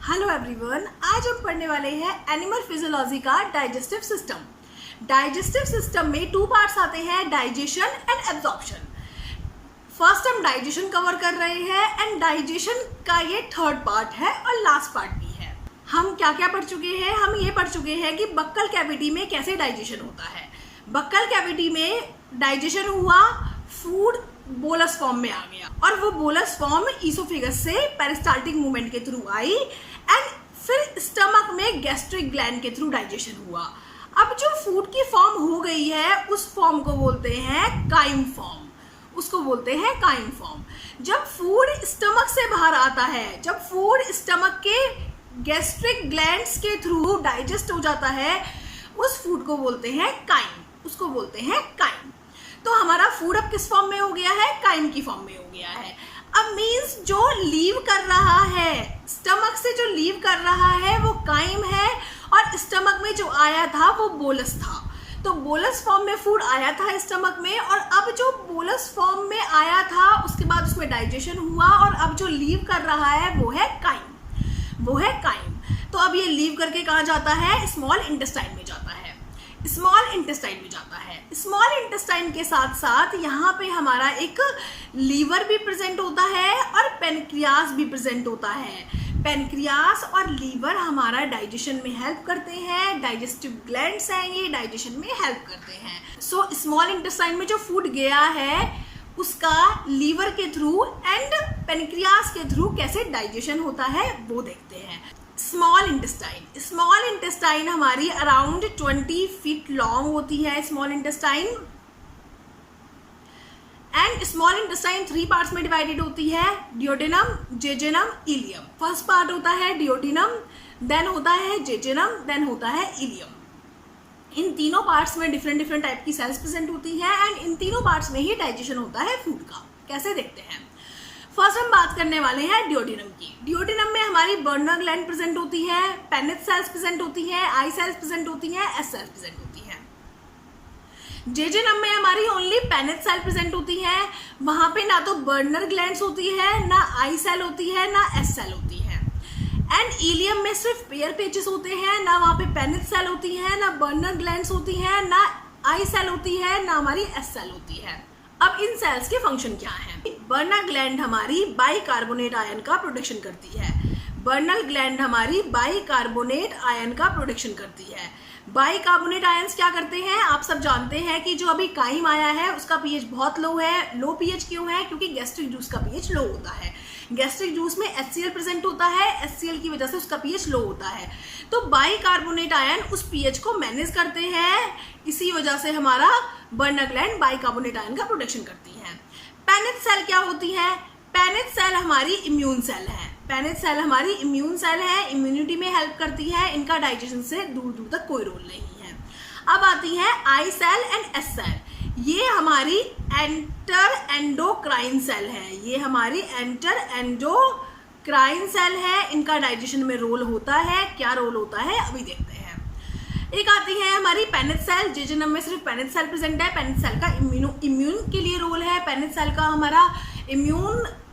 Hello everyone, आज हम पढ़ने वाले हैं एनिमल फिजियोलॉजी का डाइजेस्टिव सिस्टम। डाइजेस्टिव सिस्टम में टू पार्ट्स आते हैं, डाइजेशन एंड एब्जॉर्प्शन। फर्स्ट हम डाइजेशन कवर कर रहे हैं एंड डाइजेशन का ये थर्ड पार्ट है और लास्ट पार्ट भी है। हम क्या क्या पढ़ चुके हैं? हम ये पढ़ चुके हैं कि बक्कल कैविटी में कैसे डाइजेशन होता है। बक्कल कैविटी में डाइजेशन हुआ, फूड बोलस फॉर्म में आ गया और वो बोलस फॉर्म ईसोफेगस से पेरिस्टाल्टिक मूवमेंट के थ्रू आई एंड फिर स्टमक में गैस्ट्रिक ग्लैंड के थ्रू डाइजेशन हुआ। अब जो फूड की फॉर्म हो गई है उस फॉर्म को बोलते हैं काइम फॉर्म, उसको बोलते हैं काइम फॉर्म। जब फूड स्टमक से बाहर आता है, जब फूड स्टमक के गैस्ट्रिक ग्लैंड्स के थ्रू डाइजेस्ट हो जाता है, उस फूड को बोलते हैं काइम, उसको बोलते हैं काइम। तो हमारा फूड अब किस फॉर्म में हो गया है? काइम की फॉर्म में हो गया है। अब मीन्स जो लीव कर रहा है, स्टमक से जो लीव कर रहा है वो काइम है और स्टमक में जो आया था वो बोलस था। तो बोलस फॉर्म में फूड आया था स्टमक में और अब जो बोलस फॉर्म में आया था उसके बाद उसमें डाइजेशन हुआ और अब जो लीव कर रहा है वो है काइम, वो है काइम। तो अब ये लीव करके कहाँ जाता है? स्मॉल इंटेस्टाइन में जाता है, स्मॉल इंटेस्टाइन में जाता है। स्मॉल इंटेस्टाइन के साथ साथ यहाँ पे हमारा एक लीवर भी प्रेजेंट होता है और पेनक्रियास भी प्रेजेंट होता है। पेनक्रियास और लीवर हमारा डाइजेशन में हेल्प करते हैं, डाइजेस्टिव ग्लैंड्स हैं, ये डाइजेशन में हेल्प करते हैं। सो स्मॉल इंटेस्टाइन में जो फूड गया है उसका लीवर के थ्रू एंड पेनक्रियास के थ्रू कैसे डाइजेशन होता है वो देखते हैं। स्मॉल इंटेस्टाइन, स्मॉल इंटेस्टाइन हमारी अराउंड 20 फीट लॉन्ग होती है small intestine and small intestine 3 parts में डिवाइडेड होती है, डियोडेनम, जेजेनम, इलियम। फर्स्ट पार्ट होता है डियोडेनम, देन होता है जेजेनम, देन होता है इलियम। इन तीनों पार्ट्स में डिफरेंट डिफरेंट टाइप की सेल्स प्रेजेंट होती है एंड इन तीनों पार्ट्स में ही डाइजेशन होता है फूड का। कैसे देखते हैं? फर्स्ट हम बात करने वाले हैं डियोडेनम की। डियोडेनम में हमारी बर्नर ग्लैंड प्रेजेंट होती है, पेनिस सेल्स प्रेजेंट होती है, आई सेल्स प्रेजेंट होती है, एस सेल्स प्रेजेंट होती है। जेजेनम में हमारी ओनली पेनिस सेल प्रेजेंट होती है, वहां पे ना तो बर्नर ग्लैंड्स होती है, ना आई सेल होती है, ना एस सेल होती है। एंड इलियम में सिर्फ पेयर पेचेस होते हैं, ना वहां पे पेनिस सेल होती है, ना बर्नर ग्लैंड्स होती है, ना आई सेल होती है, ना हमारी एस सेल होती है। अब इन सेल्स के फंक्शन क्या है? बर्नर ग्लैंड हमारी बाइकार्बोनेट आयन का प्रोडक्शन करती है, बर्नर ग्लैंड हमारी बाइकार्बोनेट आयन का प्रोडक्शन करती है। बाइकार्बोनेट आयंस क्या करते हैं? आप सब जानते हैं कि जो अभी काइम आया है उसका पीएच बहुत लो है। लो पीएच क्यों है? क्योंकि गैस्ट्रिक जूस का पीएच लो होता है। गैस्ट्रिक जूस में HCl प्रेजेंट होता है, HCl की वजह से उसका पीएच लो होता है। तो बाइकार्बोनेट आयन उस पीएच को मैनेज करते हैं, इसी वजह से हमारा बर्नर ग्लैंड बाइकार्बोनेट आयन का प्रोडक्शन करती है। पेनिस सेल क्या होती है? पेनिस सेल हमारी इम्यून सेल है, पेनिस सेल हमारी इम्यून सेल है, इम्यूनिटी में हेल्प करती है, इनका डाइजेशन से दूर दूर तक कोई रोल नहीं है। अब आती है आई सेल एंड एस सेल। ये हमारी एंटर एंडोक्राइन सेल है, ये हमारी एंटर एंडोक्राइन सेल है, इनका डाइजेशन में रोल होता है। क्या रोल होता है अभी देखते हैं। एक आती है हमारी पेनिस सेल, जेजेनम में सिर्फ पेनिस सेल प्रेजेंट है, पेनिस सेल का इम्यून के लिए रोल है, पेनिस सेल का हमारा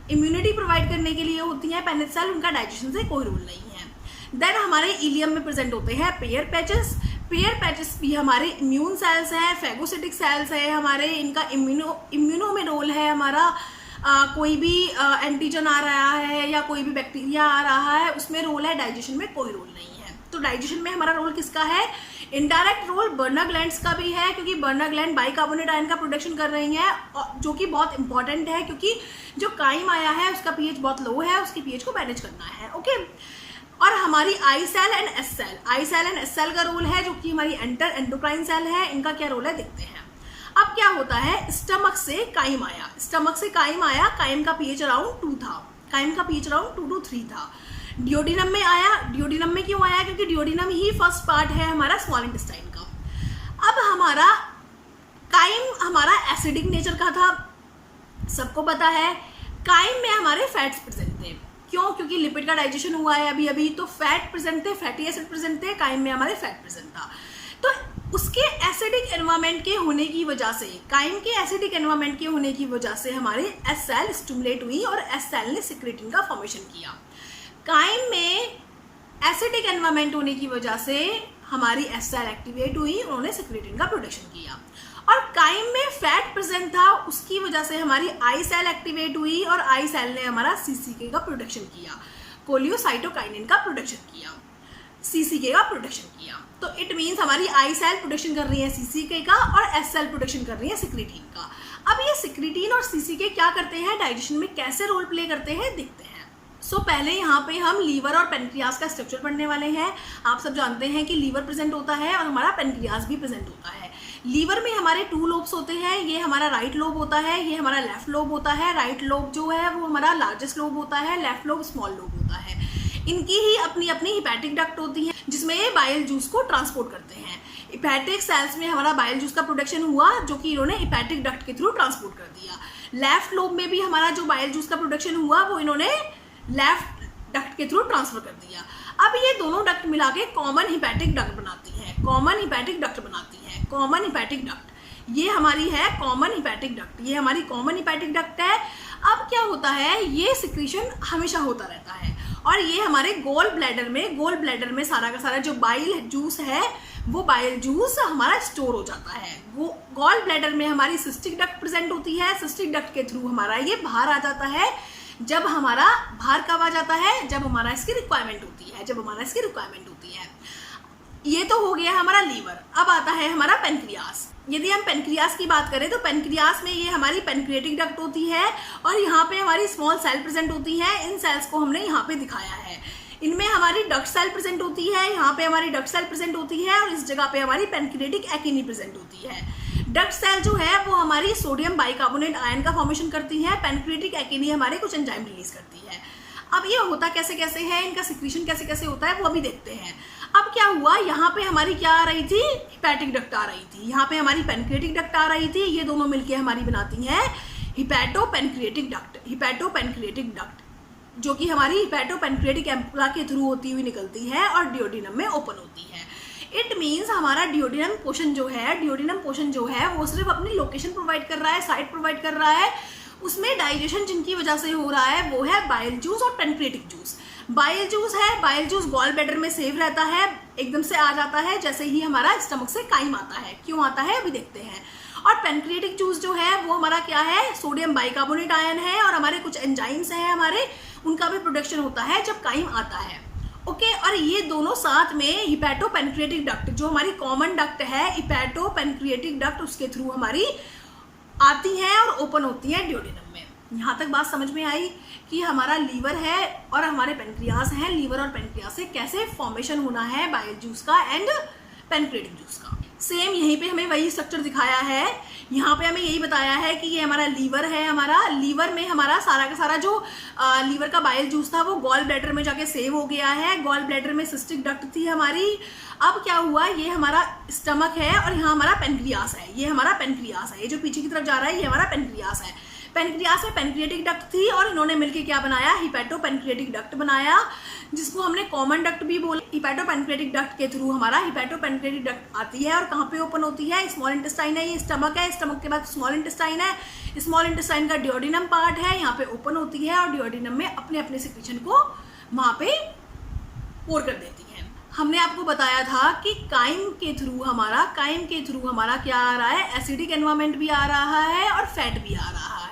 इम्यूनिटी प्रोवाइड करने के लिए होती है पेनिस सेल, उनका डाइजेशन से कोई रोल नहीं है। देन हमारे इलियम में प्रेजेंट होते हैं पेयर पैचेस, पेयर पैचेस भी हमारे इम्यून सेल्स हैं, फेगोसिटिक सेल्स है हमारे, इनका इम्यूनो में रोल है हमारा। कोई भी एंटीजन आ रहा है या कोई भी बैक्टीरिया आ रहा है उसमें रोल है, डाइजेशन में कोई रोल नहीं है। तो डाइजेशन में हमारा रोल किसका है? इनडायरेक्ट रोल बर्नर ग्लैंड्स का भी है, क्योंकि बर्नर ग्लैंड बाइकार्बोनेट आयन का प्रोडक्शन कर रही है, जो कि बहुत इंपॉर्टेंट है क्योंकि जो काइम आया है उसका पीएच बहुत लो है, उसके पीएच को मैनेज करना है। ओके। और हमारी I cell and S cell, I cell and S cell का रोल है, जो कि हमारी एंटर एंडोक्राइन सेल है, इनका क्या रोल है देखते हैं। अब क्या होता है? स्टमक से काइम आया, स्टमक से काइम आया, काइम का पीएच अराउंड 2 था, काइम का पीएच अराउंड 2 to 3 था। डियोडेनम में आया, डियोडेनम में क्यों आया? क्योंकि डियोडेनम ही फर्स्ट पार्ट है हमारा स्मॉल इंटेस्टाइन का। अब हमारा काइम हमारा एसिडिक नेचर का था, सबको पता है। काइम में हमारे फैट्स प्रेजेंट थे, क्यों? क्योंकि लिपिड का डाइजेशन हुआ है अभी अभी, तो फैट प्रेजेंट थे, फैटी एसिड प्रेजेंट थे, काइम में हमारे फैट प्रेजेंट था। तो उसके एसिडिक एनवायरमेंट के होने की वजह से, काइम के एसिडिक एनवायरमेंट के होने की वजह से हमारे एस सेल स्टिमुलेट हुई और एस सेल ने सिक्रेटिन का फॉर्मेशन किया। काइम में एसिडिक एनवायरमेंट होने की वजह से हमारी एस सेल एक्टिवेट हुई, उन्होंने सिक्रेटिन का प्रोडक्शन किया। और काइम में फैट प्रेजेंट था, उसकी वजह से हमारी आई सेल एक्टिवेट हुई और आई सेल ने हमारा सीसीके का प्रोडक्शन किया, कोलियोसाइटोकाइनिन का प्रोडक्शन किया, सीसीके का प्रोडक्शन किया। तो इट मीन्स हमारी आई सेल प्रोडक्शन कर रही है सीसीके का और एस सेल प्रोडक्शन कर रही है सिक्रेटिन का। अब ये सिक्रेटिन और सीसीके क्या करते हैं, डाइजेशन में कैसे रोल प्ले करते हैं, देखते हैं। सो पहले यहाँ पे हम लीवर और पेनक्रियास का स्ट्रक्चर पढ़ने वाले हैं। आप सब जानते हैं कि लीवर प्रेजेंट होता है और हमारा पेनक्रियास भी प्रेजेंट होता है। लीवर में हमारे 2 लोब्स होते हैं, ये हमारा राइट लोब होता है, ये हमारा लेफ्ट लोब होता है। राइट लोब जो है वो हमारा लार्जेस्ट लोब होता है, लेफ्ट लोब स्मॉल लोब होता है। इनकी ही अपनी अपनी हिपैटिक डक्ट होती है जिसमें ये बाइल जूस को ट्रांसपोर्ट करते हैं। हिपैटिक सेल्स में हमारा बाइल जूस का प्रोडक्शन हुआ जो कि इन्होंने हिपैटिक डक्ट के थ्रू ट्रांसपोर्ट कर दिया। लेफ्ट लोब में भी हमारा जो बाइल जूस का प्रोडक्शन हुआ वो इन्होंने लेफ्ट डक्ट के थ्रू ट्रांसफर कर दिया। अब ये दोनों डक्ट मिला के कॉमन हिपैटिक डक्ट बनाती है, कॉमन हिपैटिक डक्ट बनाती है, कॉमन हिपैटिक डक्ट। ये हमारी है कॉमन हिपैटिक डक्ट, ये हमारी कॉमन हिपैटिक डक्ट है। अब क्या होता है, ये सिक्रीशन हमेशा होता रहता है और ये हमारे गोल ब्लैडर में सारा का सारा जो बाइल जूस है वो बाइल जूस हमारा स्टोर हो जाता है। वो गोल ब्लैडर में हमारी सिस्टिक डक्ट प्रेजेंट होती है, सिस्टिक डक्ट के थ्रू हमारा ये बाहर आ जाता है। जब हमारा बाहर कब आ जाता है, जब हमारा इसकी रिक्वायरमेंट होती है, जब हमारा इसकी रिक्वायरमेंट होती है। ये तो हो गया हमारा लीवर। अब आता है हमारा पेनक्रियास। यदि हम पेनक्रियास की बात करें तो पेनक्रियास में ये हमारी पेनक्रिएटिक डक्ट होती है और यहाँ पे हमारी स्मॉल सेल प्रेजेंट होती है। इन सेल्स को हमने यहाँ पे दिखाया है। इनमें हमारी डक्ट सेल प्रेजेंट होती है, यहाँ पे हमारी डक्ट सेल प्रेजेंट होती है और इस जगह पे हमारी पेनक्रिएटिक एक्टिनी प्रेजेंट होती है। डक्ट सेल जो है वो हमारी सोडियम बाइकार्बोनेट आयन का फॉर्मेशन करती है, पेनक्रिएटिक एक्टिनी हमारे कुछ एंजाइम रिलीज करती है। अब ये होता कैसे कैसे है, इनका सिक्रीशन कैसे कैसे होता है वो अभी देखते हैं। अब क्या हुआ, यहाँ पे हमारी क्या आ रही थी, हिपैटिक डक्ट आ रही थी, यहाँ पे हमारी पेनक्रिएटिक डक्ट आ रही थी। ये दोनों मिलके हमारी बनाती हैं हिपैटोपेनक्रिएटिक डक्ट, हिपैटोपेनक्रिएटिक डक्ट जो कि हमारी हिपैटोपेनक्रिएटिक एम्पुला के थ्रू होती हुई निकलती है और डियोडिनम में ओपन होती है। इट मीन्स हमारा डियोडिनम पोर्शन जो है वो सिर्फ अपनी लोकेशन प्रोवाइड कर रहा है, साइट प्रोवाइड कर रहा है। उसमें डाइजेशन जिनकी वजह से हो रहा है वो है बाइल जूस और पेनक्रिएटिक जूस। बाइल जूस है, बाइल जूस गॉल ब्लैडर में सेव रहता है, एकदम से आ जाता है जैसे ही हमारा स्टमक से काइम आता है। क्यों आता है अभी देखते हैं। और पेनक्रिएटिक जूस जो है वो हमारा क्या है, सोडियम बाइकार्बोनेट आयन है और हमारे कुछ एंजाइम्स हैं हमारे, उनका भी प्रोडक्शन होता है जब काइम आता है। ओके और ये दोनों साथ में हिपैटोपेनक्रिएटिक डक्ट जो हमारी कॉमन डक्ट है, हिपैटोपेनक्रिएटिक डक्ट उसके थ्रू हमारी आती हैं और ओपन होती है डियोडिनम में। यहाँ तक बात समझ में आई कि हमारा लीवर है और हमारे पेनक्रियास हैं, लीवर और पेनक्रियास से कैसे फॉर्मेशन होना है बाइल जूस का एंड पेनक्रिएटिक जूस का। सेम यहीं पे हमें वही स्ट्रक्चर दिखाया है। यहाँ पे हमें यही बताया है कि ये हमारा लीवर है, हमारा लीवर में हमारा सारा का सारा जो लीवर का बाइल जूस था वो गॉल ब्लैडर में जाके सेव हो गया है। गॉल ब्लैडर में सिस्टिक डक्ट थी हमारी। अब क्या हुआ, ये हमारा स्टमक है और यहाँ हमारा पेनक्रियास है, ये हमारा पेनक्रियास है, ये जो पीछे की तरफ जा रहा है ये हमारा पेनक्रियास है। पेनक्रियास में पेनक्रिएटिक डक्ट थी और इन्होंने मिलके क्या बनाया, हिपैटोपेनक्रिएटिक डक्ट बनाया, जिसको हमने कॉमन डक्ट भी बोला। हिपैटोपेनक्रिएटिक डक्ट के थ्रू हमारा हिपैटोपेनक्रिएटिक डक्ट आती है और कहाँ पे ओपन होती है, स्मॉल इंटेस्टाइन है, ये स्टमक है, स्टमक के बाद स्मॉल इंटेस्टाइन है, स्मॉल इंटेस्टाइन का डियोडिनम पार्ट है, यहाँ पे ओपन होती है और डियोडिनम में अपने अपने सिक्रीशन को वहाँ पे पोर कर देती है। हमने आपको बताया था कि काइम के थ्रू हमारा क्या आ रहा है, एसिडिक एनवायरनमेंट भी आ रहा है और फैट भी आ रहा है।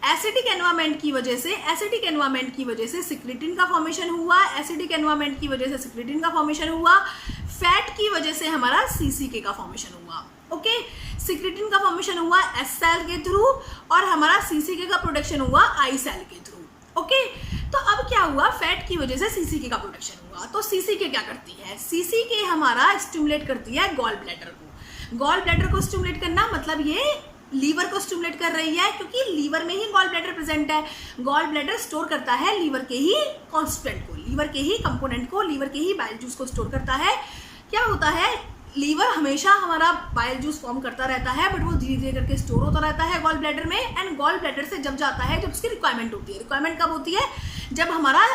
एसिडिक एनवायरनमेंट की वजह से सिक्रेटिन का फॉर्मेशन हुआ, एसिडिक एनवायरनमेंट की वजह से सिक्रेटिन का फॉर्मेशन हुआ, फैट की वजह से हमारा सीसीके का फॉर्मेशन हुआ। ओके, सिक्रेटिन का फॉर्मेशन हुआ एस सेल के थ्रू और हमारा सीसीके का प्रोडक्शन हुआ आई सेल के थ्रू। ओके, तो अब क्या हुआ, फैट की वजह से सीसीके का प्रोडक्शन हुआ। तो सीसीके क्या करती है, सीसीके हमारा स्टिमुलेट करती है गॉल ब्लैडर को। गॉल ब्लैडर को स्टिमुलेट करना मतलब ये लीवर को स्टिमुलेट कर रही है, क्योंकि लीवर में ही गॉल ब्लैडर प्रेजेंट है। गॉल ब्लैडर स्टोर करता है लीवर के ही कॉन्स्टिट्यूएंट को, लीवर के ही कंपोनेंट को, लीवर के ही बाइल जूस को स्टोर करता है। क्या होता है, लीवर हमेशा हमारा बाइल जूस फॉर्म करता रहता है, बट वो धीरे धीरे करके स्टोर होता रहता है गॉल ब्लैडर में। एंड गॉल ब्लैडर से जब जाता है, जब उसकी रिक्वायरमेंट होती है। रिक्वायरमेंट कब होती है, जब हमारा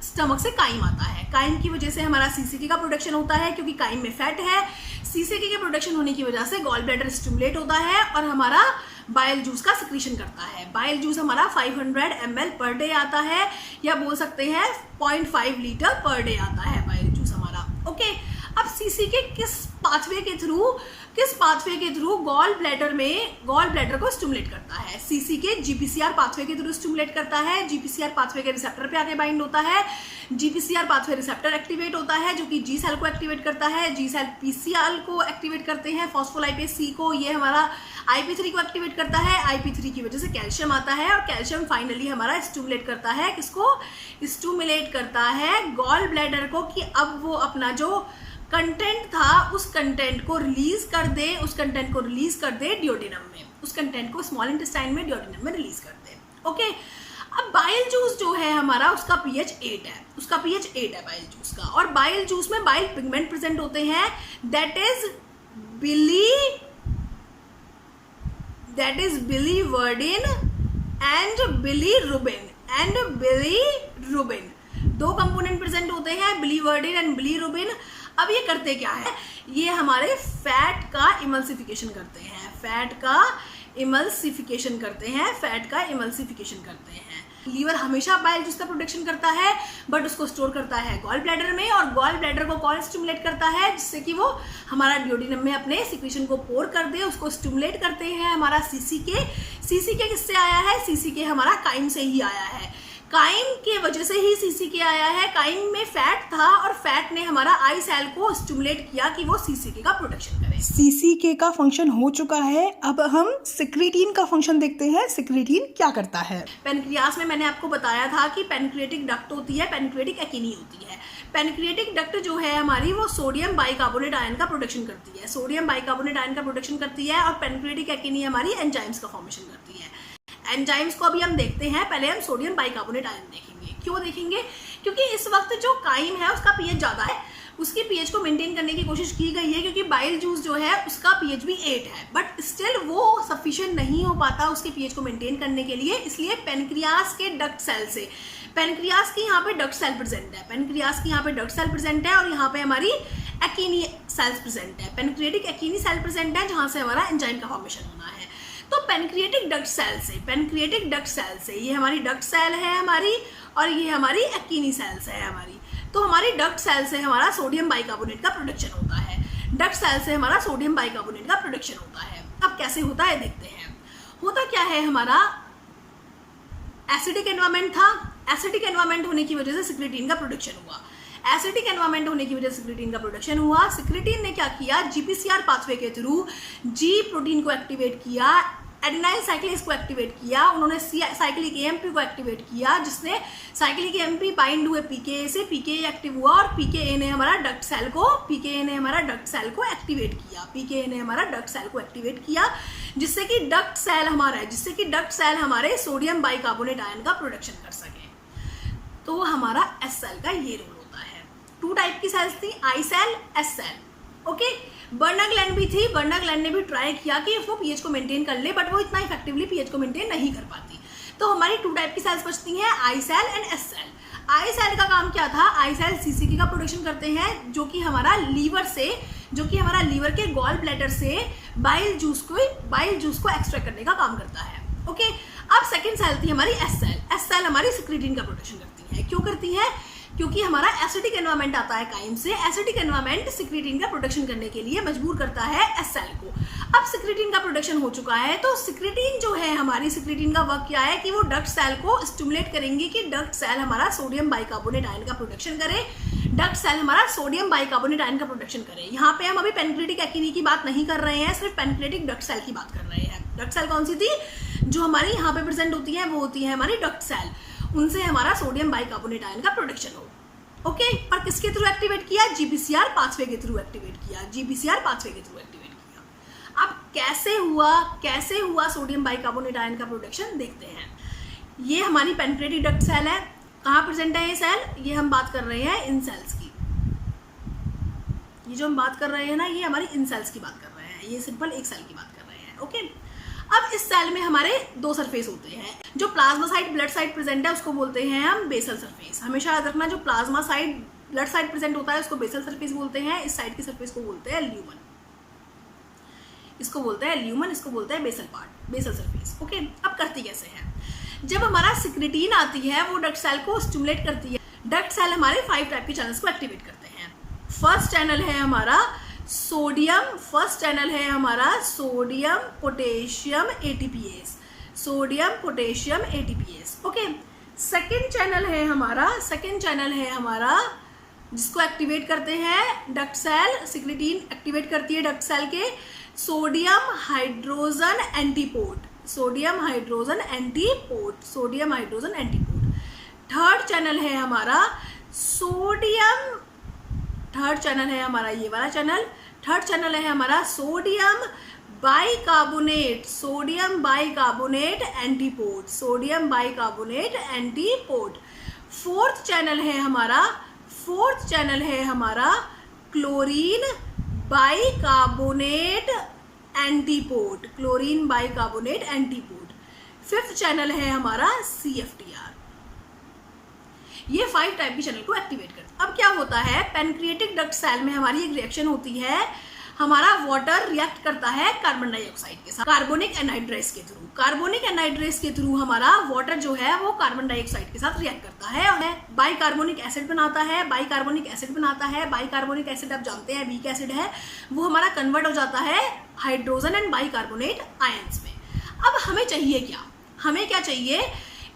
स्टमक से काइम आता है। काइम की वजह से हमारा सीसीके का प्रोडक्शन होता है, क्योंकि काइम में फैट है। सीसीके के प्रोडक्शन होने की वजह से गॉल ब्लैडर स्टिमुलेट होता है और हमारा बाइल जूस का सिक्रीशन करता है। बाइल जूस हमारा 500 ml पर डे आता है, या बोल सकते हैं 0.5 लीटर पर डे आता है बाइल जूस हमारा। ओके, अब सीसी के किस पाथवे के थ्रू गॉल ब्लैडर को स्टिमुलेट करता है? सीसी के जीपीसीआर पाथवे के थ्रू स्टिमुलेट करता है। जीपीसीआर पाथवे के रिसेप्टर पे आके बाइंड होता है। जीपीसीआर पाथवे रिसेप्टर एक्टिवेट होता है जो कि जी सेल को एक्टिवेट करता है। जी सेल पीसीआर को एक्टिवेट करते हैं, फॉस्फोलाइपेज सी को, ये हमारा IP3 को एक्टिवेट करता है। IP3 की वजह से कैल्शियम आता है और कैल्शियम फाइनली हमारा स्टिमुलेट करता है, किसको स्टिमुलेट करता है? गॉल ब्लैडर को, कि अब वो अपना जो कंटेंट था उस कंटेंट को रिलीज कर दे डियोडिनम में, उस कंटेंट को स्मॉल इंटेस्टाइन में डियोडिनम में रिलीज कर दे। ओके, अब बाइल जूस जो है हमारा उसका pH 8 है, बाइल जूस का। और बाइल जूस में बाइल पिगमेंट प्रेजेंट होते हैं, that is biliverdin and bilirubin. दो कंपोनेंट प्रेजेंट होते हैं, बिलीवर्डिन एंड बिलीरुबिन। अब ये करते क्या है? ये हमारे फैट का इमल्सिफिकेशन करते हैं, फैट का इमल्सिफिकेशन करते हैं। लीवर हमेशा बाइल जूस का प्रोडक्शन करता है, बट उसको स्टोर करता है गॉल ब्लैडर में, और गॉल ब्लैडर को कौन स्टिमुलेट करता है? जिससे कि वो हमारा डियोडिनम में अपने सिक्रीशन को पोर कर दे, उसको स्टिमुलेट करते हैं हमारा सीसी के किससे आया है? सीसी के हमारा काइम से ही आया है। काइम के वजह से ही सीसी के आया है। काइम में फैट था और फैट ने हमारा आई सेल को स्टिमुलेट किया कि वो सीसीके का प्रोडक्शन करे। सीसीके का फंक्शन हो चुका है, अब हम सिक्रीटीन का फंक्शन देखते हैं। सिक्रीटीन क्या करता है? पेनक्रियास में मैंने आपको बताया था कि पेनक्रिएटिक डक्ट होती है, पेनक्रिएटिक एकिनी होती है। पेनक्रिएटिक डक्ट जो है हमारी, वो सोडियम बाइकार्बोनेट आयन का प्रोडक्शन करती है, और पेनक्रिएटिक एकिनी हमारी एंजाइम्स का फॉर्मेशन करती है। एंजाइम्स को अभी हम देखते हैं, पहले हम सोडियम बाइकार्बोनेट आयन देखेंगे। क्यों देखेंगे? क्योंकि इस वक्त जो काइम है उसका pH ज़्यादा है, उसकी pH को मेंटेन करने की कोशिश की गई है, क्योंकि बाइल जूस जो है उसका pH भी 8 है, बट स्टिल वो सफिशिएंट नहीं हो पाता उसके pH को मेंटेन करने के लिए। इसलिए पेनक्रियास के डक्ट सेल से, पेनक्रियास की यहाँ पे डक्ट सेल प्रेजेंट है, और यहाँ पे हमारी एकिनी सेल्स प्रेजेंट है, पेनक्रिएटिक एकिनी सेल प्रेजेंट है, जहाँ से हमारा एंजाइम का फॉर्मेशन होना है। तो पेनक्रिएटिक डक्ट सेल से ये हमारी डक्ट सेल है हमारी, और ये हमारी एकिनी सेल्स है हमारी। तो हमारी डक्ट सेल से हमारा सोडियम बाइकार्बोनेट का प्रोडक्शन होता है, अब कैसे होता है देखते हैं। होता क्या है, हमारा एसिडिक एनवायरनमेंट था, एसिडिक एनवायरनमेंट होने की वजह से सिक्रीटीन का प्रोडक्शन हुआ। सिक्रीटीन ने क्या किया? जीपीसीआर पाथवे के थ्रू जी प्रोटीन को एक्टिवेट किया, एडेनाइल साइक्लेज को एक्टिवेट किया, उन्होंने साइक्लिक एएमपी को एक्टिवेट किया, जिसने साइक्लिक एएमपी बाइंड हुए पीकेए से, पीकेए एक्टिव हुआ, और पीकेए ने हमारा डक्ट सेल को एक्टिवेट किया, जिससे कि डक्ट सेल हमारे सोडियम बाइकार्बोनेट आयन का प्रोडक्शन कर सके। तो हमारा एस सेल का ये रोल होता है। 2 टाइप की सेल्स थी, I cell, S cell. Okay, Brunner gland भी थी, बर्नर ग्लैंड ने भी ट्राई किया कि उसको पीएच को मेंटेन कर ले, बट वो इतना इफेक्टिवली पीएच को मेंटेन नहीं कर पाती। तो हमारी 2 टाइप की सेल्स बचती हैं, I cell and S cell. I cell का काम क्या था? आई सेल सीसीके का प्रोडक्शन करते हैं, जो कि हमारा लीवर के गॉल ब्लैडर से बाइल जूस को एक्सट्रैक्ट करने का काम करता है। ओके, अब सेकंड सेल थी हमारी एस सेल हमारी सिक्रीटीन का प्रोडक्शन करती है। क्यों करती है? क्योंकि हमारा एसिडिक एनवायरनमेंट आता है काइम से, एसिडिक एनवायरनमेंट सिक्रीटीन का प्रोडक्शन करने के लिए मजबूर करता है एस सेल को। अब सिक्रीटीन का प्रोडक्शन हो चुका है, तो सिक्रीटीन जो है हमारी, सिक्रीटीन का वर्क क्या है कि वो डक्ट सेल को स्टिमुलेट करेंगी कि डक्ट सेल हमारा सोडियम बाइकार्बोनेट आयन का प्रोडक्शन करे, यहाँ पे हम अभी पेनक्रिएटिक एकिनी की बात नहीं कर रहे हैं, सिर्फ पेनक्रिएटिक डक्ट सेल की बात कर रहे हैं। डक्ट सेल कौन सी थी? जो हमारी यहाँ पे प्रेजेंट होती है, वो होती है हमारी डक्ट सेल, उनसे हमारा सोडियम बाइकार्बोनेट आयन का प्रोडक्शन हो। ओके, पर किसके थ्रू एक्टिवेट किया? जीपीसीआर पाथवे के थ्रू एक्टिवेट किया। अब कैसे हुआ सोडियम बाइकार्बोनेट आयन का प्रोडक्शन देखते हैं। ये हमारी पेनक्रिएटिक डक्ट सेल है, कहाँ प्रेजेंट है ये सेल? ये हम बात कर रहे हैं इन सेल्स की, ये जो हम बात कर रहे हैं ना, ये हमारी इन सेल्स की बात कर रहे हैं, ये सिंपल एक सेल की बात कर रहे हैं। ओके, अब इस सेल में हमारे 2 सरफेस होते हैं। जो plasma side blood side present है उसको बोलते हैं हम बेसल सरफेस। हमेशा याद रखना, जो plasma side blood side present होता है उसको बेसल सरफेस बोलते हैं, इस साइड की सरफेस को बोलते हैं ल्यूमन। इसको बोलते हैं ल्यूमन, इसको बोलते हैं basal part, basal surface. Okay, अब करती कैसे है? जब हमारा सिक्रेटीन आती है वो डक्ट सेल को स्टिमुलेट करती है। डक्ट सेल हमारे 5 टाइप के चैनल्स को एक्टिवेट करते हैं। फर्स्ट चैनल है हमारा सोडियम, फर्स्ट चैनल है हमारा sodium potassium ATPase, sodium potassium ATPase. Okay, second channel है हमारा जिसको एक्टिवेट करते हैं डक्ट सेल, सिक्रेटीन एक्टिवेट करती है डक्ट सेल के, sodium hydrogen antiport, sodium hydrogen antiport, sodium hydrogen antiport. Third channel है हमारा सोडियम, थर्ड चैनल है हमारा ये वाला चैनल, थर्ड चैनल है हमारा sodium bicarbonate, sodium bicarbonate antiport, sodium bicarbonate antiport. Fourth channel है हमारा chlorine bicarbonate antiport, chlorine bicarbonate antiport. Fifth channel है हमारा CFTR। ये 5 टाइप के चैनल को एक्टिवेट करता है। अब क्या होता है, पैनक्रिएटिक डक्ट सेल में हमारी एक रिएक्शन होती है, हमारा वाटर रिएक्ट करता है कार्बन डाइऑक्साइड के साथ कार्बोनिक एनहाइड्रेस के थ्रू। कार्बोनिक एनहाइड्रेस के थ्रू हमारा वाटर जो है वो कार्बन डाइऑक्साइड के साथ रिएक्ट करता है और बाइकार्बोनिक एसिड बनाता है, बाइकार्बोनिक एसिड बनाता है। बाइकार्बोनिक एसिड आप जानते हैं वीक एसिड है, वो हमारा कन्वर्ट हो जाता है हाइड्रोजन एंड बाइकार्बोनेट आयंस में। अब हमें चाहिए क्या, हमें क्या चाहिए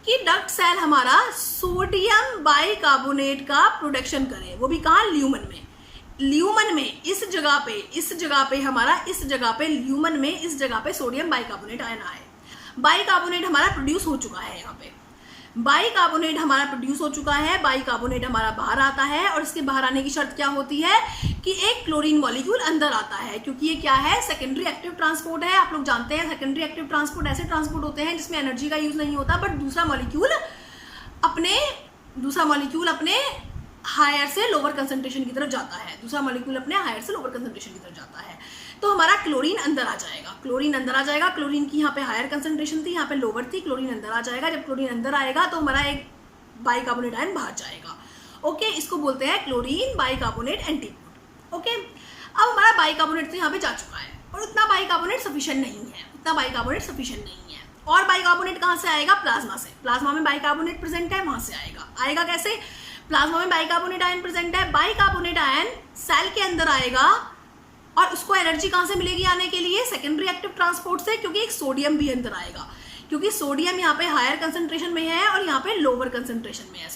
कि डक्ट सेल हमारा सोडियम बाइकार्बोनेट का प्रोडक्शन करे, वो भी कहाँ, ल्यूमन में। ल्यूमन में इस जगह पे हमारा, इस जगह पे ल्यूमन में इस जगह पे सोडियम बाइकार्बोनेट आयन आए। बाइकार्बोनेट हमारा प्रोड्यूस हो चुका है, यहाँ पे बाइकार्बोनेट हमारा प्रोड्यूस हो चुका है, बाइकार्बोनेट हमारा बाहर आता है और इसके बाहर आने की शर्त क्या होती है कि एक क्लोरीन मॉलिक्यूल अंदर आता है, क्योंकि ये क्या है, सेकेंडरी एक्टिव ट्रांसपोर्ट है। आप लोग जानते हैं सेकेंडरी एक्टिव ट्रांसपोर्ट ऐसे ट्रांसपोर्ट होते हैं जिसमें एनर्जी का यूज नहीं होता, बट दूसरा मॉलिक्यूल अपने हायर से लोअर कंसंट्रेशन की तरफ जाता है, दूसरा मॉलिक्यूल अपने हायर से लोअर कंसंट्रेशन की तरफ जाता है। तो हमारा क्लोरीन अंदर आ जाएगा, क्लोरीन अंदर आ जाएगा। क्लोरीन की यहाँ पे हायर कंसंट्रेशन थी, यहाँ पे लोअर थी, क्लोरीन अंदर आ जाएगा। जब क्लोरीन अंदर आएगा तो हमारा एक बाइकार्बोनेट आयन बाहर जाएगा। ओके, इसको बोलते हैं क्लोरीन बाइकार्बोनेट एंटीपोर्ट। ओके, अब हमारा बाइकार्बोनेट तो यहाँ पे जा चुका है और उतना बाइकार्बोनेट सफिशिएंट नहीं है, और बाइकार्बोनेट कहाँ से आएगा, प्लाज्मा से। प्लाज्मा में बाइकार्बोनेट प्रेजेंट है, वहां से आएगा कैसे, प्लाज्मा में बाइकार्बोनेट आयन प्रेजेंट है, बाइकार्बोनेट आयन सेल के अंदर आएगा और उसको एनर्जी कहाँ से मिलेगी आने के लिए, सेकेंडरी एक्टिव ट्रांसपोर्ट से, क्योंकि एक सोडियम भी अंदर आएगा, क्योंकि सोडियम यहाँ पे हायर कंसंट्रेशन में है और यहाँ पे लोअर कंसंट्रेशन में है।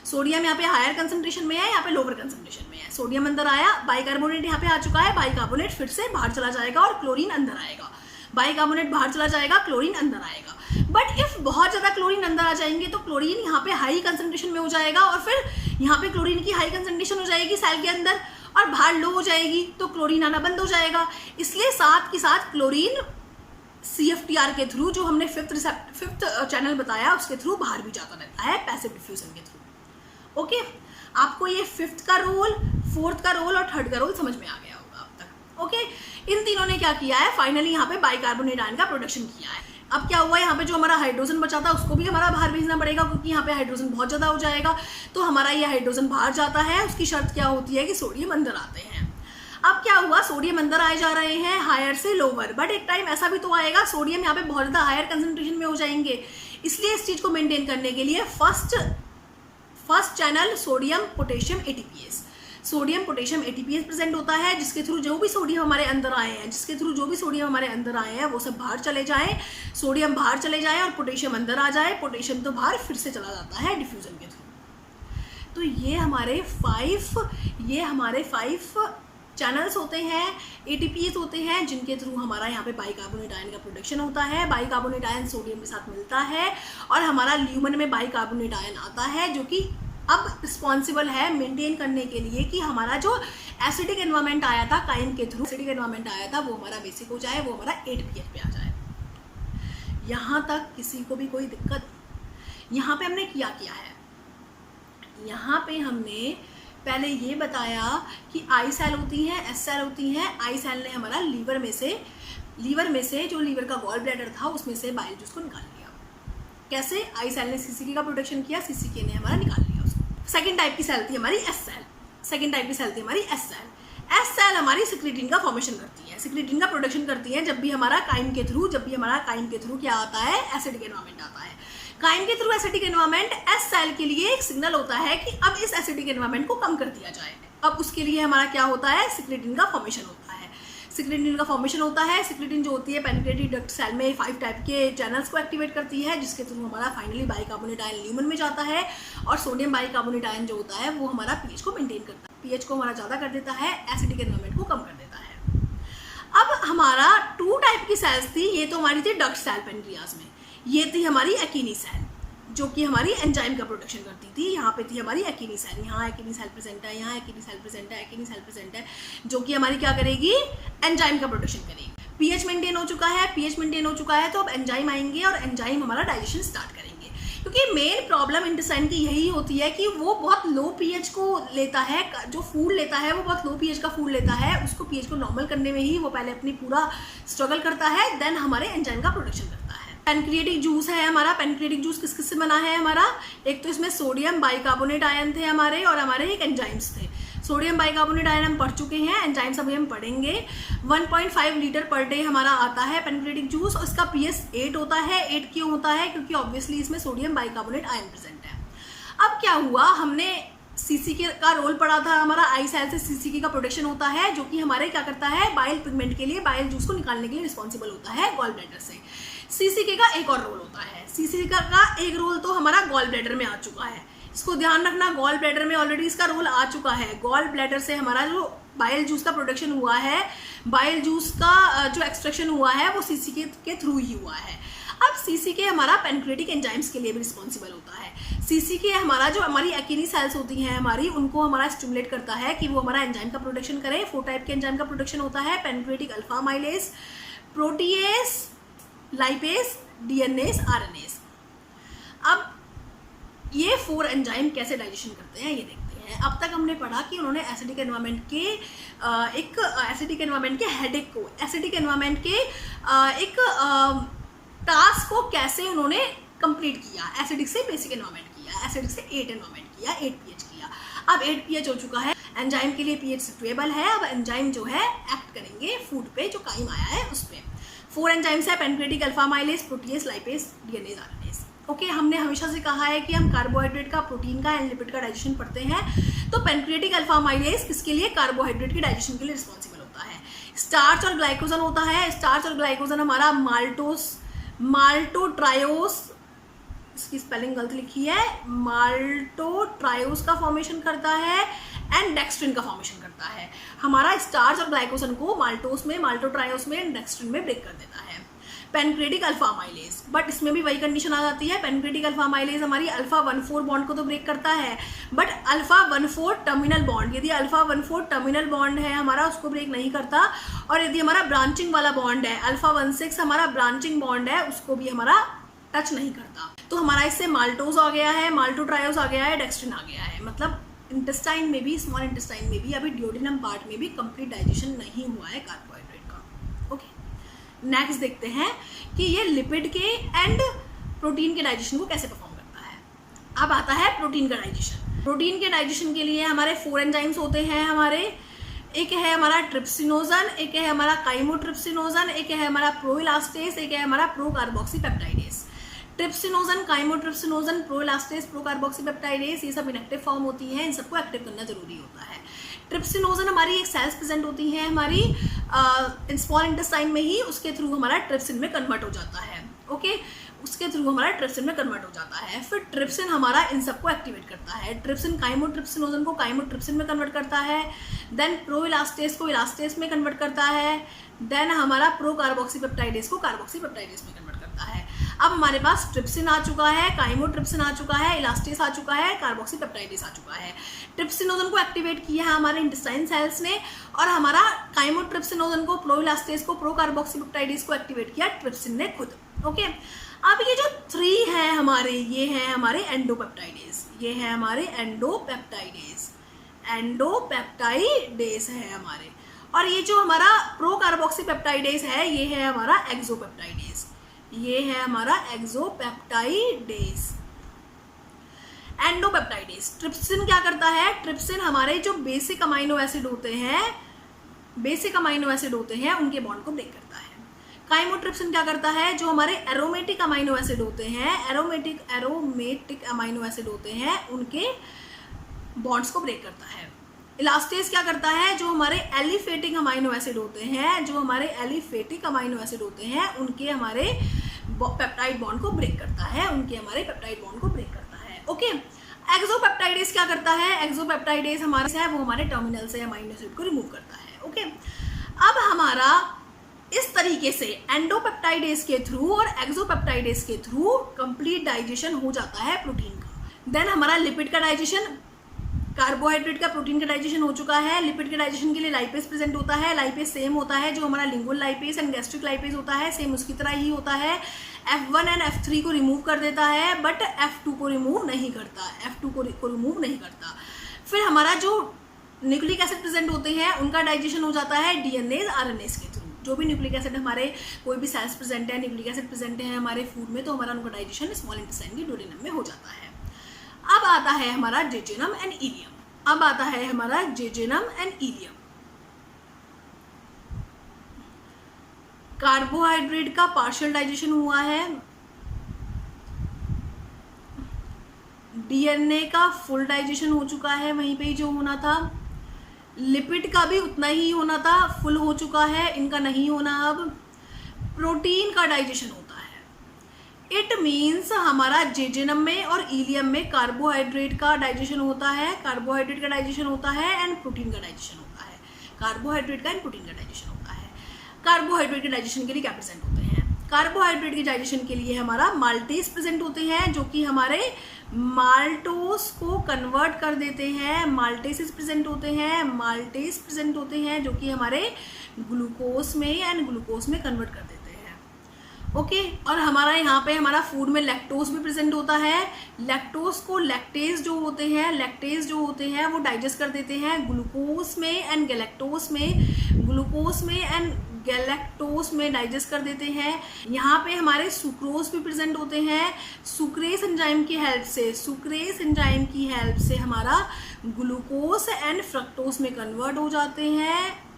सोडियम यहाँ पे हायर कंसंट्रेशन में है, यहाँ पे लोअर कंसंट्रेशन में है। सोडियम अंदर आया, बाइकार्बोनेट यहाँ पे आ चुका है, बाइकार्बोनेट फिर से बाहर चला जाएगा और क्लोरीन अंदर आएगा। बाइकार्बोनेट बाहर चला जाएगा, क्लोरीन अंदर आएगा। बट इफ बहुत ज़्यादा क्लोरीन अंदर आ जाएंगे तो क्लोरीन यहाँ पे हाई कंसंट्रेशन में हो जाएगा और फिर यहाँ पे क्लोरीन की हाई कंसंट्रेशन हो जाएगी सेल के अंदर और बाहर लो हो जाएगी, तो क्लोरीन आना बंद हो जाएगा। इसलिए साथ के साथ क्लोरीन CFTR के थ्रू, जो हमने फिफ्थ चैनल बताया, उसके थ्रू बाहर भी जाता रहता है पैसिव डिफ्यूजन के थ्रू। ओके, आपको ये फिफ्थ का रोल, फोर्थ का रोल और थर्ड का रोल समझ में आ गया होगा अब तक। ओके, इन तीनों ने क्या किया है, फाइनली यहाँ पे बाइकार्बोनेट आयन का प्रोडक्शन किया है। अब क्या हुआ, यहाँ पे जो हमारा हाइड्रोजन बचा था उसको भी हमारा बाहर भेजना पड़ेगा, क्योंकि यहाँ पे हाइड्रोजन बहुत ज़्यादा हो जाएगा। तो हमारा ये हाइड्रोजन बाहर जाता है, उसकी शर्त क्या होती है कि सोडियम अंदर आते हैं। अब क्या हुआ, सोडियम अंदर आए जा रहे हैं हायर से लोअर, बट एक टाइम ऐसा भी तो आएगा सोडियम यहाँ पे बहुत ज़्यादा हायर कंसंट्रेशन में हो जाएंगे। इसलिए इस चीज़ को मेंटेन करने के लिए first channel sodium potassium ATPase, sodium potassium ATPase present होता है, जिसके थ्रू जो भी सोडियम हमारे अंदर आए हैं, वो सब बाहर चले जाएं, सोडियम बाहर चले जाए और पोटेशियम अंदर आ जाए। पोटेशियम तो बाहर फिर से चला जाता है डिफ्यूजन के थ्रू। तो ये हमारे फाइव चैनल्स होते हैं, एटीपीएस होते हैं, जिनके थ्रू हमारा यहाँ पे बाइकार्बोनेट आयन का प्रोडक्शन होता है। बाइकार्बोनेट आयन सोडियम के साथ मिलता है और हमारा ल्यूमन में बाइकार्बोनेट आयन आता है, जो कि अब रिस्पॉन्सिबल है मेंटेन करने के लिए कि हमारा जो एसिडिक एनवायरनमेंट आया था काइन के थ्रू, एसिडिक एनवायरनमेंट आया था वो हमारा बेसिक हो जाए, वो हमारा 8 pH पे आ जाए। यहाँ तक किसी को भी कोई दिक्कत? यहाँ पे हमने क्या किया है, यहाँ पे हमने पहले ये बताया कि आई सेल होती हैं, एस सेल होती हैं। आई सेल ने हमारा लीवर में से जो लीवर का गॉल ब्लैडर था उसमें से बाइल जूस को निकाल लिया। कैसे? आई सेल ने सीसीके का प्रोडक्शन किया, सीसीके ने हमारा निकाल लिया उसको। सेकेंड टाइप की सेल थी हमारी एस सेल, एस सेल हमारी सिक्रीटिन का फॉर्मेशन करती है, सिक्रीटिन का प्रोडक्शन करती है जब भी हमारा काइम के थ्रू क्या आता है, एसिडिक एनवायरनमेंट आता है। काइम के through acidic environment S cell के लिए एक सिग्नल होता है कि अब इस एसिडिक एनवायरनमेंट को कम कर दिया जाए। अब उसके लिए हमारा क्या होता है, सिक्रीटिन का फॉर्मेशन होता है। सिक्रीटिन का फॉर्मेशन होता है, सिक्रीटिन जो होती है पैनक्रिएटिक डक्ट सेल में 5 टाइप के चैनल्स को एक्टिवेट करती है, जिसके थ्रू हमारा फाइनली बाइकार्बोनेट आयन ल्यूमेन में जाता है, और सोडियम बाइकार्बोनेट आयन जो होता है वो हमारा पीएच को मेंटेन करता है, पीएच को हमारा ज़्यादा कर देता है, एसिडिक एनवायरनमेंट को कम कर देता है। अब हमारा 2 टाइप की सेल्स थी, ये तो हमारी थी डक्ट सेल पेनक्रियाज में, ये थी हमारी एकिनी सेल जो कि हमारी एंजाइम का प्रोडक्शन करती थी। यहाँ पे थी हमारी एकिनी सेल, यहाँ एकिनी सेल प्रेजेंट है, यहाँ एकिनी सेल प्रेजेंट है, एकिनी सेल प्रेजेंट है, जो कि हमारी क्या करेगी, एंजाइम का प्रोडक्शन करेगी। पीएच मेंटेन हो चुका है, पीएच मेंटेन हो चुका है, तो अब एंजाइम आएंगे और एंजाइम हमारा डाइजेशन स्टार्ट करेंगे। क्योंकि मेन प्रॉब्लम इंटेस्टाइन की यही होती है कि वो बहुत लो पीएच को लेता है, जो फूड लेता है वो बहुत लो पीएच का फूड लेता है, उसको पीएच को नॉर्मल करने में ही वो पहले अपनी पूरा स्ट्रगल करता है, देन हमारे एंजाइम का प्रोडक्शन करता है। पैनक्रिएटिक जूस है हमारा, पैनक्रिएटिक जूस किस किस से बना है हमारा, एक तो इसमें सोडियम बाइकार्बोनेट आयन थे हमारे, और हमारे एक एंजाइम्स थे। सोडियम बाइकार्बोनेट आयन हम पढ़ चुके हैं, एंजाइम्स अभी हम पढ़ेंगे। 1.5 लीटर पर डे हमारा आता है पैनक्रिएटिक जूस, और इसका पीएच 8 होता है। 8 क्यों होता है, क्योंकि ऑब्वियसली इसमें सोडियम बाइकार्बोनेट आयन प्रेजेंट है। अब क्या हुआ, हमने सीसीके का रोल पढ़ा था, हमारा आई सेल से सीसीके का प्रोडक्शन होता है, जो कि हमारे क्या करता है, बाइल पिगमेंट के लिए, बाइल जूस को निकालने के लिए रिस्पॉन्सिबल होता है गॉल ब्लैडर से। सीसीके का एक और रोल होता है, सीसीके का एक रोल तो हमारा गॉल ब्लैडर में आ चुका है, इसको ध्यान रखना, गॉल ब्लैडर में ऑलरेडी इसका रोल आ चुका है। गॉल ब्लैडर से हमारा जो बाइल जूस का प्रोडक्शन हुआ है, बाइल जूस का जो एक्सट्रैक्शन हुआ है वो सीसीके के थ्रू ही हुआ है। अब सीसीके हमारा पैनक्रिएटिक एंजाइम्स के लिए भी रिस्पॉन्सिबल होता है। सीसीके हमारा जो हमारी एकिनी सेल्स होती हैं हमारी, उनको हमारा स्टिमुलेट करता है कि वो हमारा एंजाइम का प्रोडक्शन करे। 4 टाइप के एंजाइम का प्रोडक्शन होता है, pancreatic alpha mileage, protease, lipase, DNS, RNS. अब ये 4 एंजाइम कैसे डाइजेशन करते हैं ये देखते हैं। अब तक हमने पढ़ा कि उन्होंने एसिडिक एनवायरनमेंट के एसिडिक एनवायरनमेंट के हेडेक को, एसिडिक एनवायरनमेंट के एक टास्क को कैसे उन्होंने कंप्लीट किया। एसिडिक से बेसिक एनवायरनमेंट किया, एसिडिक से 8 एनवायरनमेंट किया, 8 पीएच किया। अब 8 पीएच हो चुका है, एंजाइम के लिए पीएच सुटेबल है। अब एंजाइम जो है एक्ट करेंगे फूड पे जो काइम आया है उस पर। 4 एंजाइम्स है, pancreatic alpha mileage, protease, lipase, DNS, RNS. Okay, हमने हमेशा से कहा है कि हम कार्बोहाइड्रेट का, प्रोटीन का एंड लिपिड का डाइजेशन पढ़ते हैं, तो पैनक्रिएटिक अल्फा माइलेज किसके लिए, कार्बोहाइड्रेट के डाइजेशन के लिए रिस्पॉन्सिबल होता है। स्टार्च और ग्लाइकोजन होता है, स्टार्च और ग्लाइकोजन हमारा माल्टोट्रायोस, इसकी स्पेलिंग गलत लिखी है, माल्टोट्रायोस का फॉर्मेशन करता है एंड डेक्स्ट्रिन का फॉर्मेशन करता है। हमारा स्टार्च और ग्लाइकोजन को माल्टोस में, माल्टोट्रायोस में एंड डेक्स्ट्रिन में ब्रेक कर देता है। पैनक्रिएटिक अल्फा माइलेज, बट इसमें भी वही कंडीशन आ जाती है, पैनक्रिएटिक अल्फा माइलेज हमारी अल्फा 1,4 बॉन्ड को तो ब्रेक करता है, बट अल्फा 1,4 टर्मिनल बॉन्ड, यदि अल्फा 1,4 टर्मिनल बॉन्ड है हमारा, उसको ब्रेक नहीं करता। और यदि हमारा ब्रांचिंग वाला बॉन्ड है, अल्फा 1,6 हमारा ब्रांचिंग बॉन्ड है, उसको भी हमारा टच नहीं करता। तो हमारा इससे माल्टोज आ गया है, माल्टोट्रायोस आ गया है, डेक्स्ट्रिन आ गया है। मतलब इंटेस्टाइन में भी, स्मॉल इंटेस्टाइन में भी, अभी ड्यूडेनम पार्ट में भी कंप्लीट डाइजेशन नहीं हुआ है कार्बोहाइड्रेट का। ओके, नेक्स्ट देखते हैं कि ये लिपिड के एंड प्रोटीन के डाइजेशन को कैसे परफॉर्म करता है। अब आता है प्रोटीन का डाइजेशन। प्रोटीन के डाइजेशन के लिए हमारे 4 एंजाइम्स होते हैं हमारे, एक है हमारा ट्रिप्सिनोजन, एक है हमारा काइमोट्रिप्सिनोजन, एक है हमारा प्रोइलास्टेस, एक है हमारा प्रोकार्बोक्सीपेप्टाइडेस। ट्रिप्सिनोजन, काइमोट्रिप्सिनोजन, प्रोइलास्टेस, प्रोकार्बोक्सीपेप्टाइडेस, ये सब इनएक्टिव फॉर्म होती हैं, इन सबको एक्टिव करना जरूरी होता है। ट्रिप्सिनोजन हमारी एक सेल्स प्रेजेंट होती है हमारी स्मॉल इंटेस्टाइन में ही, उसके थ्रू हमारा ट्रिप्सिन में कन्वर्ट हो जाता है। ओके, उसके थ्रू हमारा ट्रिप्सिन में कन्वर्ट हो जाता है। फिर ट्रिप्सिन हमारा इन सबको एक्टिवेट करता है। ट्रिप्सिन काइमोट्रिप्सिनोजन को काइमोट्रिप्सिन में कन्वर्ट करता है, देन प्रोइलास्टेस को इलास्टेस में कन्वर्ट करता है, देन हमारा प्रोकार्बोक्सीपेप्टाइडेस को कार्बोक्सीपेप्टाइडेस में कन्वर्ट करता है। अब हमारे पास ट्रिप्सिन आ चुका है, काइमोट्रिप्सिन आ चुका है, इलास्टेस आ चुका है, कार्बोक्सीपेप्टाइडेस आ चुका है। ट्रिप्सिनोजन को एक्टिवेट किया है हमारे इंटेस्टाइन सेल्स ने, और हमारा काइमोट्रिप्सिनोजन को, प्रोइलास्टेस को, प्रोकार्बोक्सीपेप्टाइडेस को एक्टिवेट किया ट्रिप्सिन ने खुद। ओके, अब ये जो 3 हैं हमारे, ये हैं हमारे एंडोपेप्टाइडेस, ये है हमारे एंडोपेप्टाइडेस, एंडोपेप्टाइडेस है हमारे। और ये जो हमारा प्रोकार्बोक्सीपेप्टाइडेस है, ये है हमारा एक्सोपेप्टाइडेस, ये है हमारा एक्सोपेप्टाइडेस। एंडोपेप्टाइडेस, ट्रिप्सिन क्या करता है, ट्रिप्सिन हमारे जो बेसिक अमाइनो एसिड होते हैं बेसिक अमाइनो एसिड होते हैं उनके बॉन्ड को ब्रेक करता है। काइमोट्रिप्सिन क्या करता है, जो हमारे एरोमेटिक अमाइनो एसिड होते हैं, एरोमेटिक अमाइनो एसिड होते हैं उनके बॉन्ड्स को ब्रेक करता है। इलास्टेज क्या करता है, जो हमारे एलिफेटिक अमाइनो एसिड होते हैं, उनके हमारे पेप्टाइड बॉन्ड को ब्रेक करता है, ओके। एक्सोपेप्टाइडेज क्या करता है, एक्सोपेप्टाइडेज हमारा है वो हमारे टर्मिनल से अमाइनो एसिड को रिमूव करता है, ओके। अब हमारा इस तरीके से एंडोपेप्टाइडेज के थ्रू और एक्सोपेप्टाइडेज के थ्रू कंप्लीट डाइजेशन हो जाता है प्रोटीन का। देन हमारा लिपिड का डाइजेशन, कार्बोहाइड्रेट का प्रोटीन का डाइजेशन हो चुका है। लिपिड के डाइजेशन के लिए लाइपेज प्रेजेंट होता है। लाइपेज सेम होता है जो हमारा lingual lipase and gastric lipase होता है, सेम उसकी तरह ही होता है। F1 एंड F3 को रिमूव कर देता है बट F2 को रिमूव नहीं करता। फिर हमारा जो न्यूक्लिक एसिड प्रेजेंट होते हैं उनका डाइजेशन हो जाता है डीएनएज आरएनएज के थ्रू। जो भी न्यूक्लिक एसिड हमारे कोई भी सेल्स प्रेजेंट है, न्यूक्लिक एसिड प्रेजेंट है हमारे फूड में, तो हमारा उनका डाइजेशन स्मॉल इंटेस्टाइन की डुओडेनम में हो जाता है। अब आता है हमारा जेजुनम एंड इलियम। कार्बोहाइड्रेट का पार्शियल डाइजेशन हुआ है, डीएनए का फुल डाइजेशन हो चुका है वहीं पे ही जो होना था, लिपिड का भी उतना ही होना था, फुल हो चुका है, इनका नहीं होना। अब प्रोटीन का डाइजेशन होता है। इट मीन्स हमारा जेजुनम में और इलियम में कार्बोहाइड्रेट का डाइजेशन होता है, एंड प्रोटीन का डाइजेशन होता है। कार्बोहाइड्रेट के डाइजेशन के लिए क्या प्रेजेंट होते हैं, कार्बोहाइड्रेट के डाइजेशन के लिए हमारा माल्टेज प्रेजेंट होते हैं जो कि हमारे माल्टोस को कन्वर्ट कर देते हैं। माल्टेसेस प्रेजेंट होते हैं जो कि हमारे ग्लूकोज में कन्वर्ट कर देते हैं, ओके। और हमारा यहाँ पे हमारा फूड में लैक्टोज भी प्रेजेंट होता है। लैक्टोज को लैक्टेज जो होते हैं वो डाइजेस्ट कर देते हैं ग्लूकोज में एंड गैलेक्टोज में डाइजेस्ट कर देते हैं। यहाँ पे हमारे सुक्रोज भी प्रेजेंट होते हैं। सुक्रेस एंजाइम की हेल्प से हमारा ग्लूकोज एंड फ्रक्टोज में कन्वर्ट हो जाते हैं।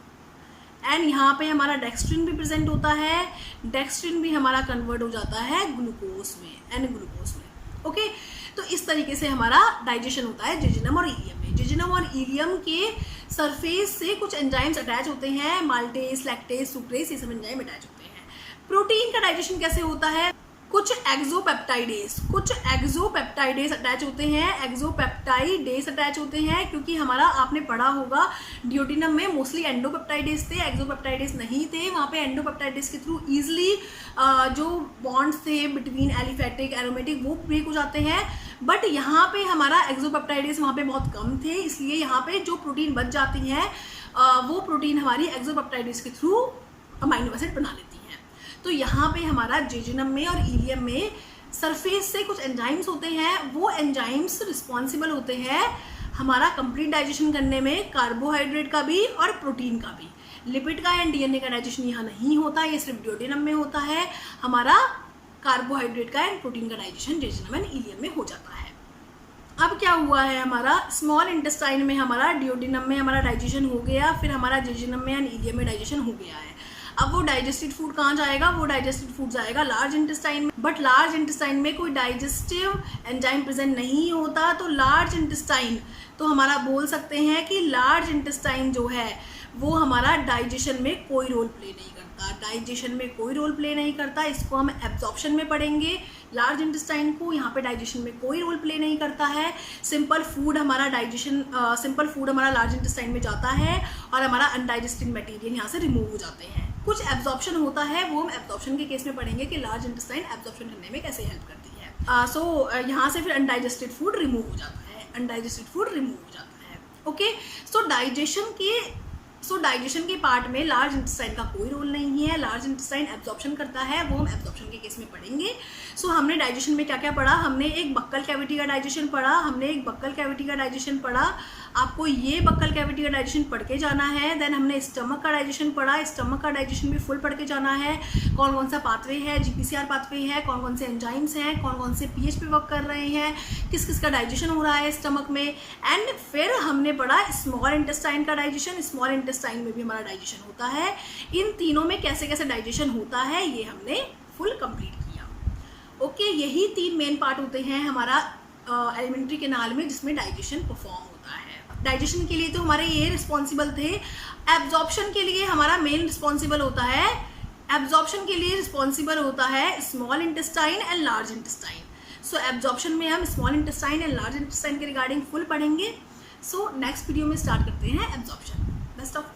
एंड यहाँ पे हमारा डेक्स्ट्रिन भी प्रेजेंट होता है, डेक्स्ट्रिन भी हमारा कन्वर्ट हो जाता है ग्लूकोज में, ओके। तो इस तरीके से हमारा डाइजेशन होता है जेजुनम और इलियम में। जेजुनम और इलियम के सरफेस से कुछ एंजाइम्स अटैच होते हैं, माल्टेज, लैक्टेज, सुक्रेस, ये सब एंजाइम अटैच होते हैं। प्रोटीन का डाइजेशन कैसे होता है, कुछ एक्सोपेप्टाइडेज अटैच होते हैं, क्योंकि हमारा आपने पढ़ा होगा डिओडिनम में मोस्टली एंडोपेप्टाइडेज थे, एक्सोपेप्टाइडेज नहीं थे। वहाँ पे एंडोपेप्टाइडेज के थ्रू ईजिली जो बॉन्ड्स थे बिटवीन एलिफेटिक एरोमेटिक वो ब्रेक हो जाते हैं, बट यहाँ पे हमारा एक्सोपेप्टाइडेज वहाँ पे बहुत कम थे, इसलिए यहाँ पे जो प्रोटीन बच जाती है वो प्रोटीन हमारी एक्सोपेप्टाइडेज के थ्रू अमाइनो एसिड बना लेती है। तो यहाँ पे हमारा जेजुनम में और इलियम में सरफेस से कुछ एंजाइम्स होते हैं, वो एंजाइम्स रिस्पॉन्सिबल होते हैं हमारा कंप्लीट डाइजेशन करने में, कार्बोहाइड्रेट का भी और प्रोटीन का भी। लिपिड का एंड डीएनए का डाइजेशन यहाँ नहीं होता, ये सिर्फ डिओडिनम में होता है। हमारा कार्बोहाइड्रेट का एंड प्रोटीन का डाइजेशन जेजुनम एंड इलियम में हो जाता है। अब क्या हुआ है, हमारा स्मॉल इंटेस्टाइन में हमारा डिओडिनम में हमारा डाइजेशन हो गया, फिर हमारा जेजुनम में एंड इलियम में डाइजेशन हो गया है। अब वो डाइजेस्टेड फूड कहाँ जाएगा, वो डाइजेस्टेड फूड जाएगा लार्ज इंटेस्टाइन में, बट लार्ज इंटेस्टाइन में कोई डाइजेस्टिव एंजाइम प्रेजेंट नहीं होता। तो लार्ज इंटेस्टाइन, तो हमारा बोल सकते हैं कि लार्ज इंटेस्टाइन जो है वो हमारा डाइजेशन में कोई रोल प्ले नहीं करता। इसको हम एब्जॉर्प्शन में पढ़ेंगे। लार्ज इंटेस्टाइन को यहाँ पे डाइजेशन में कोई रोल प्ले नहीं करता है। सिंपल फूड हमारा लार्ज इंटेस्टाइन में जाता है और हमारा अनडाइजेस्टेड मटेरियल यहाँ से रिमूव हो जाते हैं। कुछ एब्जॉर्प्शन होता है, वो हम एब्जॉर्प्शन के केस में पढ़ेंगे कि लार्ज इंटेस्टाइन एब्जॉर्प्शन करने में कैसे हेल्प करती है। यहाँ से फिर अनडाइजेस्टेड फूड रिमूव हो जाता है, ओके। सो डाइजेशन के पार्ट में लार्ज इंटेस्टाइन का कोई रोल नहीं है। लार्ज इंटेस्टाइन एब्जॉर्प्शन करता है, वो हम एब्जॉर्प्शन के केस में पढ़ेंगे। सो हमने डाइजेशन में क्या क्या पढ़ा, हमने एक बक्कल कैविटी का डाइजेशन पढ़ा, आपको ये बक्कल कैविटी का डाइजेशन पढ़ के जाना है। देन हमने स्टमक का डाइजेशन पढ़ा, स्टमक का डाइजेशन भी फुल पढ़ के जाना है। कौन कौन सा पाथवे है, GPCR पाथवे है, कौन कौन से एंजाइम्स हैं, कौन कौन से pH पे वर्क कर रहे हैं, किस किस का डाइजेशन हो रहा है स्टमक में। एंड फिर हमने पढ़ा स्मॉल इंटेस्टाइन का डाइजेशन। स्मॉल इंटेस्टाइन में भी हमारा डाइजेशन होता है। इन तीनों में कैसे कैसे डाइजेशन होता है ये हमने फुल कंप्लीट किया। ओके, यही 3 मेन पार्ट होते हैं हमारा एलिमेंट्री कैनाल में जिसमें डाइजेशन परफॉर्म होता है। डाइजेशन के लिए तो हमारे ये रिस्पॉन्सिबल थे। एब्जॉर्प्शन के लिए हमारा मेन रिस्पॉन्सिबल होता है, एब्जॉर्प्शन के लिए रिस्पॉन्सिबल होता है small intestine and large intestine. So absorption में हम small intestine and large intestine के रिगार्डिंग फुल पढ़ेंगे। सो नेक्स्ट वीडियो में स्टार्ट करते हैं एब्जॉर्प्शन। Best of